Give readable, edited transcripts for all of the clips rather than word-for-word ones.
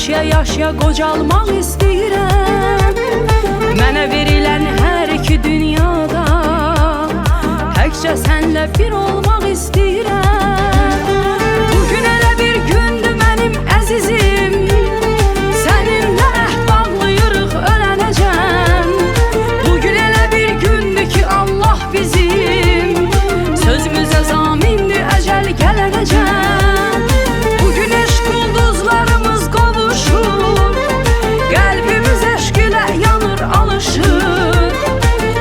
yaşaya qocalmaq istəyirəm. Mənə verilən hər iki dünyada təkcə sənlə bir olmaq istəyirəm. Bugün elə bir gündür mənim əzizim, səninlə əhd bağlayırıq ölənəcəm. Bugün elə bir gündür ki Allah bizim sözümüzə zamindir əcəl gələnəcəm. Bugün eşq ulduzlarımız qovuşur, qəlbimiz eşq ilə yanır alışır.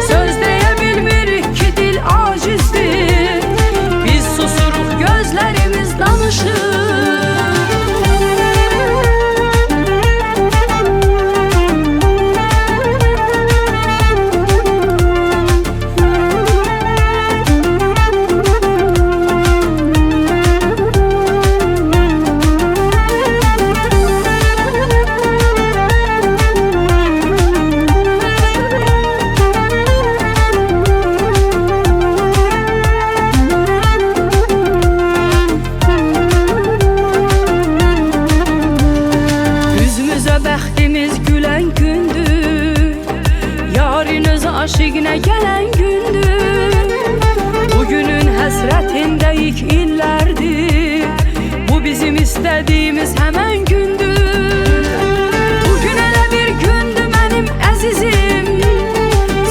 Söz deyə bilmirik ki dil acizdir, biz susuruq gözlərimiz danışır. Bəxtimiz gülən gündür, yarın öz aşiqinə gələn gündür. Bugünün həsrətindəyik illərdir, bu bizim istədiyimiz həmən gündür. Bugün elə bir gündür mənim əzizim,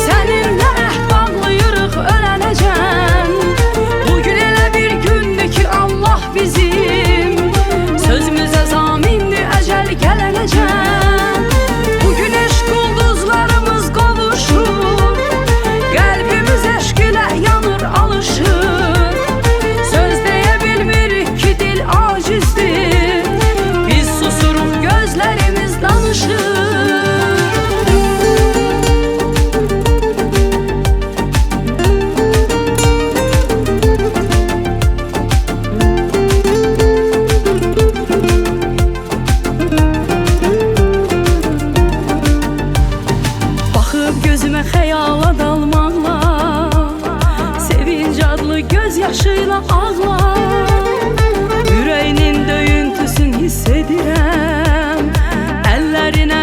səninlə əhd bağlayırıq ölənəcəm. Bugün elə bir gündür ki Allah bizim sözümüzə zamindir əcəl gələnəcəm. Gözümə xəyala dalmaqla, sevinc adlı göz yaşıyla ağla. Ürəyinin döyüntüsün hiss edirəm, əllərinə